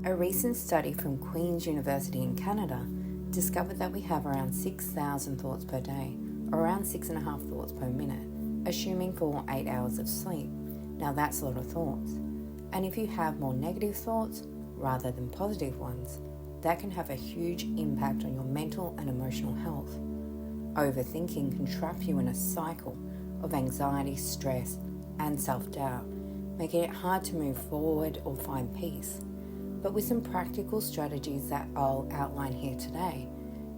A recent study from Queen's University in Canada discovered that we have around 6,000 thoughts per day, or around 6.5 thoughts per minute, assuming for 8 hours of sleep. Now that's a lot of thoughts. And if you have more negative thoughts rather than positive ones, that can have a huge impact on your mental and emotional health. Overthinking can trap you in a cycle of anxiety, stress, and self-doubt, making it hard to move forward or find peace. But with some practical strategies that I'll outline here today,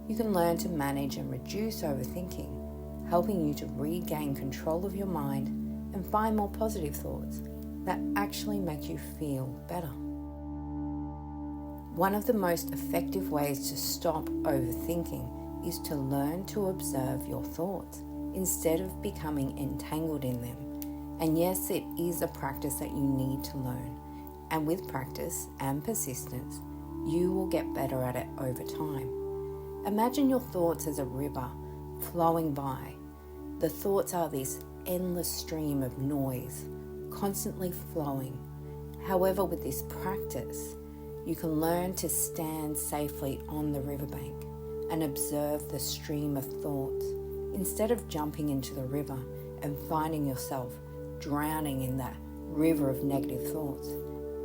you can learn to manage and reduce overthinking, helping you to regain control of your mind and find more positive thoughts that actually make you feel better. One of the most effective ways to stop overthinking is to learn to observe your thoughts instead of becoming entangled in them. And yes, it is a practice that you need to learn. And with practice and persistence, you will get better at it over time. Imagine your thoughts as a river flowing by. The thoughts are this endless stream of noise, constantly flowing. However, with this practice, you can learn to stand safely on the riverbank and observe the stream of thoughts instead of jumping into the river and finding yourself drowning in that river of negative thoughts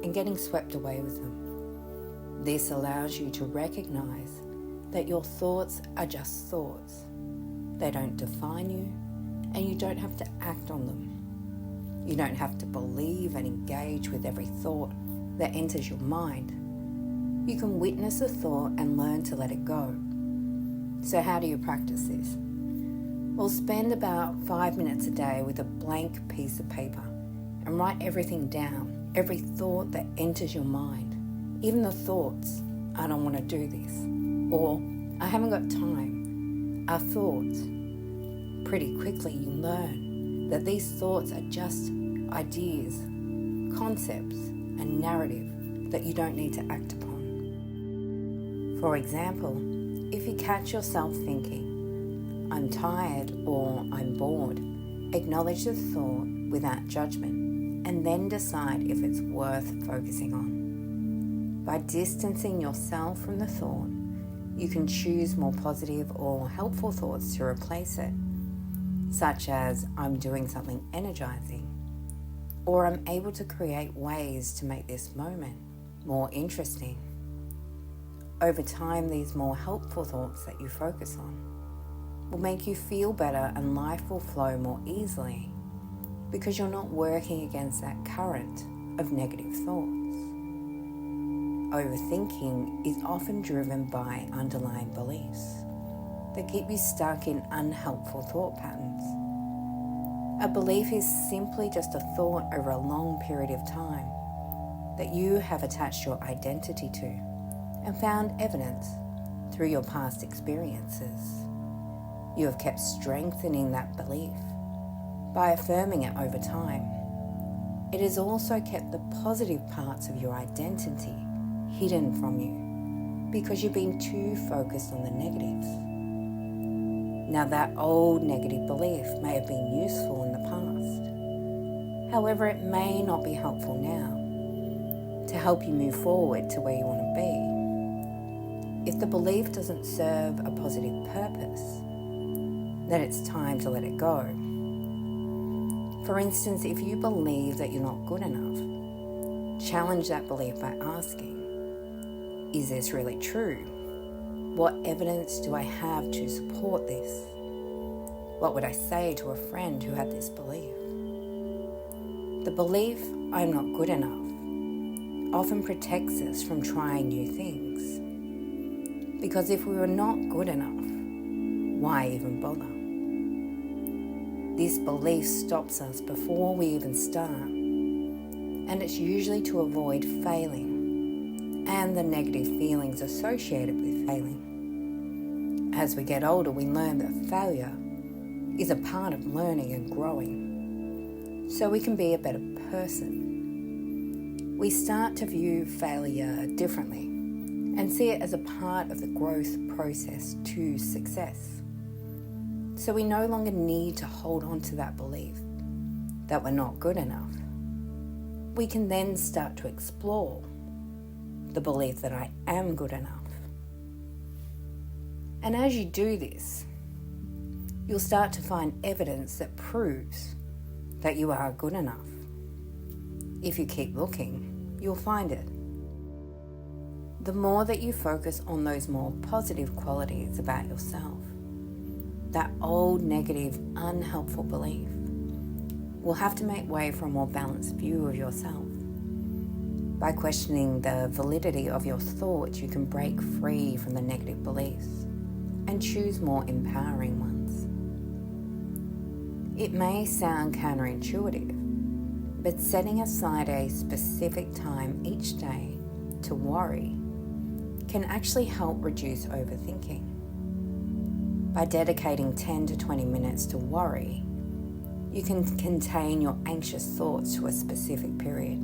and getting swept away with them. This allows you to recognize that your thoughts are just thoughts. They don't define you, and you don't have to act on them. You don't have to believe and engage with every thought that enters your mind. You can witness a thought and learn to let it go. So how do you practice this? Well, spend about 5 minutes a day with a blank piece of paper and write everything down, every thought that enters your mind, even the thoughts, I don't want to do this, or I haven't got time, are thoughts. Pretty quickly you learn that these thoughts are just ideas, concepts, and narrative that you don't need to act upon. For example, if you catch yourself thinking, I'm tired or I'm bored, acknowledge the thought without judgment and then decide if it's worth focusing on. By distancing yourself from the thought, you can choose more positive or helpful thoughts to replace it, such as I'm doing something energizing, or I'm able to create ways to make this moment more interesting. Over time, these more helpful thoughts that you focus on will make you feel better and life will flow more easily because you're not working against that current of negative thoughts. Overthinking is often driven by underlying beliefs that keep you stuck in unhelpful thought patterns. A belief is simply just a thought over a long period of time that you have attached your identity to and found evidence through your past experiences. You have kept strengthening that belief by affirming it over time. It has also kept the positive parts of your identity hidden from you because you've been too focused on the negatives. Now, that old negative belief may have been useful in the past. However, it may not be helpful now to help you move forward to where you want to be. If the belief doesn't serve a positive purpose, then it's time to let it go. For instance, if you believe that you're not good enough, challenge that belief by asking, is this really true? What evidence do I have to support this? What would I say to a friend who had this belief? The belief, I'm not good enough, often protects us from trying new things. Because if we were not good enough, why even bother? This belief stops us before we even start, and it's usually to avoid failing and the negative feelings associated with failing. As we get older, we learn that failure is a part of learning and growing, so we can be a better person. We start to view failure differently and see it as a part of the growth process to success. So we no longer need to hold on to that belief that we're not good enough. We can then start to explore, the belief that I am good enough. And as you do this, you'll start to find evidence that proves that you are good enough. If you keep looking, you'll find it. The more that you focus on those more positive qualities about yourself, that old negative, unhelpful belief will have to make way for a more balanced view of yourself. By questioning the validity of your thoughts, you can break free from the negative beliefs and choose more empowering ones. It may sound counterintuitive, but setting aside a specific time each day to worry can actually help reduce overthinking. By dedicating 10 to 20 minutes to worry, you can contain your anxious thoughts to a specific period,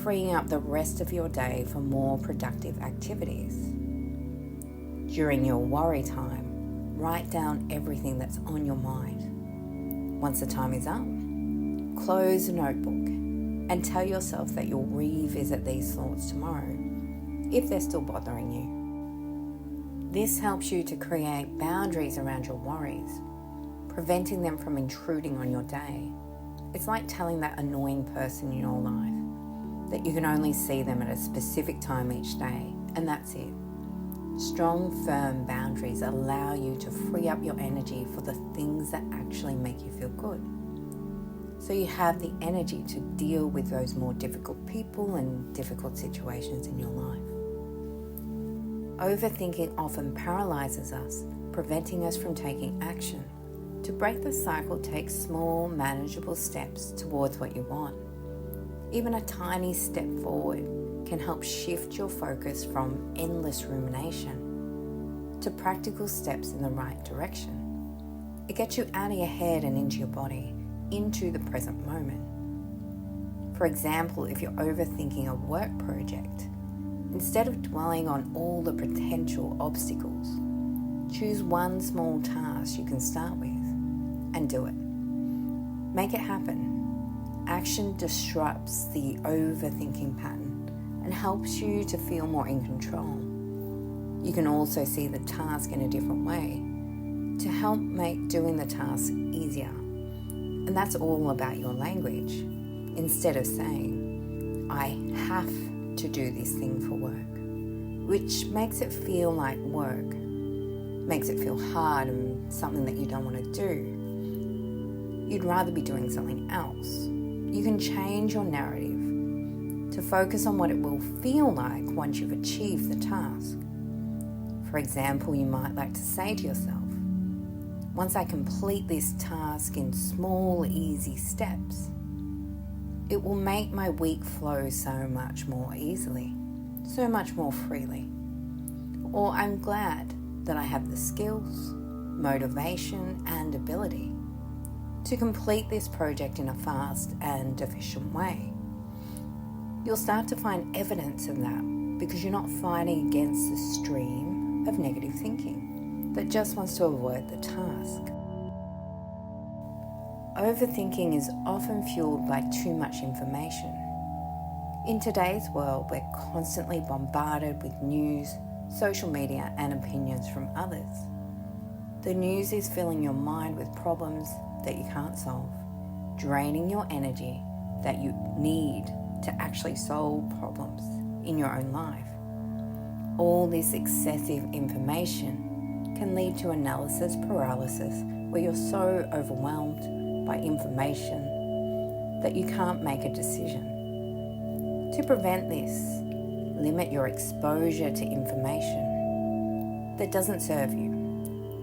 freeing up the rest of your day for more productive activities. During your worry time, write down everything that's on your mind. Once the time is up, close the notebook and tell yourself that you'll revisit these thoughts tomorrow if they're still bothering you. This helps you to create boundaries around your worries, preventing them from intruding on your day. It's like telling that annoying person in your life that you can only see them at a specific time each day, and that's it. Strong, firm boundaries allow you to free up your energy for the things that actually make you feel good. So you have the energy to deal with those more difficult people and difficult situations in your life. Overthinking often paralyzes us, preventing us from taking action. To break the cycle, take small, manageable steps towards what you want. Even a tiny step forward can help shift your focus from endless rumination to practical steps in the right direction. It gets you out of your head and into your body, into the present moment. For example, if you're overthinking a work project, instead of dwelling on all the potential obstacles, choose one small task you can start with and do it. Make it happen. Action disrupts the overthinking pattern and helps you to feel more in control. You can also see the task in a different way to help make doing the task easier. And that's all about your language. Instead of saying, I have to do this thing for work, which makes it feel like work, makes it feel hard and something that you don't want to do. You'd rather be doing something else. You can change your narrative to focus on what it will feel like once you've achieved the task. For example, you might like to say to yourself, once I complete this task in small, easy steps, it will make my week flow so much more easily, so much more freely. Or I'm glad that I have the skills, motivation, and ability to complete this project in a fast and efficient way. You'll start to find evidence of that because you're not fighting against the stream of negative thinking that just wants to avoid the task. Overthinking is often fueled by too much information. In today's world, we're constantly bombarded with news, social media, and opinions from others. The news is filling your mind with problems that you can't solve, draining your energy that you need to actually solve problems in your own life. All this excessive information can lead to analysis paralysis, where you're so overwhelmed by information that you can't make a decision. To prevent this, limit your exposure to information that doesn't serve you.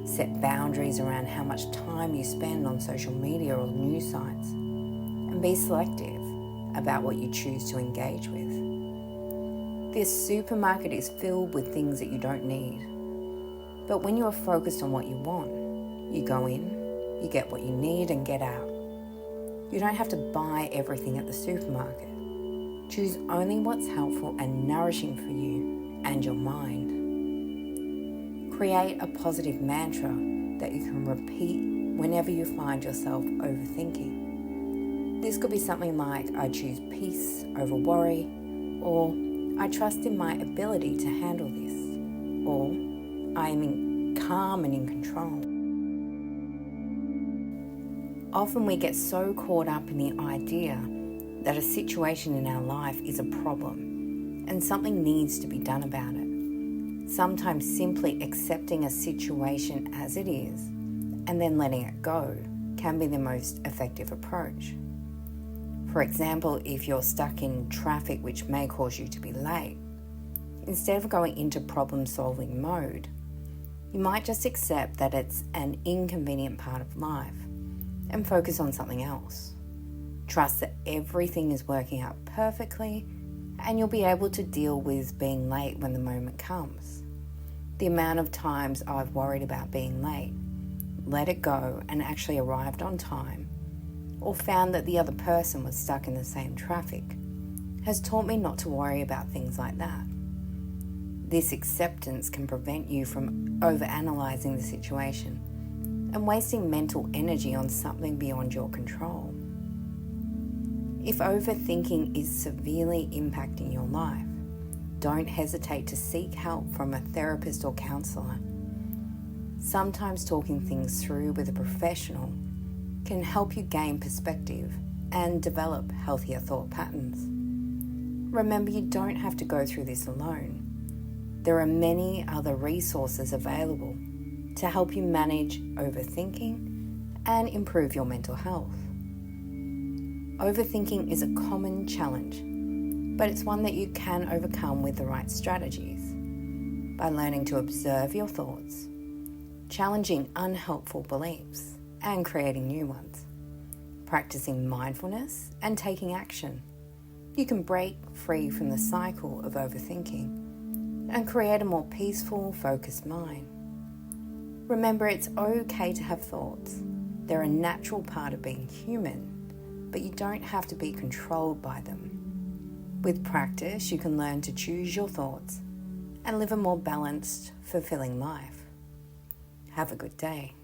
Set boundaries around how much time you spend on social media or news sites, and be selective about what you choose to engage with. This supermarket is filled with things that you don't need. But when you are focused on what you want, you go in, you get what you need and get out. You don't have to buy everything at the supermarket. Choose only what's helpful and nourishing for you and your mind. Create a positive mantra that you can repeat whenever you find yourself overthinking. This could be something like, I choose peace over worry, or I trust in my ability to handle this, or I am calm and in control. Often we get so caught up in the idea that a situation in our life is a problem and something needs to be done about it. Sometimes simply accepting a situation as it is and then letting it go can be the most effective approach. For example, if you're stuck in traffic which may cause you to be late, instead of going into problem-solving mode, you might just accept that it's an inconvenient part of life and focus on something else. Trust that everything is working out perfectly and you'll be able to deal with being late when the moment comes. The amount of times I've worried about being late, let it go and actually arrived on time, or found that the other person was stuck in the same traffic, has taught me not to worry about things like that. This acceptance can prevent you from overanalyzing the situation and wasting mental energy on something beyond your control. If overthinking is severely impacting your life, don't hesitate to seek help from a therapist or counselor. Sometimes talking things through with a professional can help you gain perspective and develop healthier thought patterns. Remember, you don't have to go through this alone. There are many other resources available to help you manage overthinking and improve your mental health. Overthinking is a common challenge, but it's one that you can overcome with the right strategies by learning to observe your thoughts, challenging unhelpful beliefs, and creating new ones. Practicing mindfulness and taking action, you can break free from the cycle of overthinking and create a more peaceful, focused mind. Remember, it's okay to have thoughts. They're a natural part of being human, but you don't have to be controlled by them. With practice, you can learn to choose your thoughts and live a more balanced, fulfilling life. Have a good day.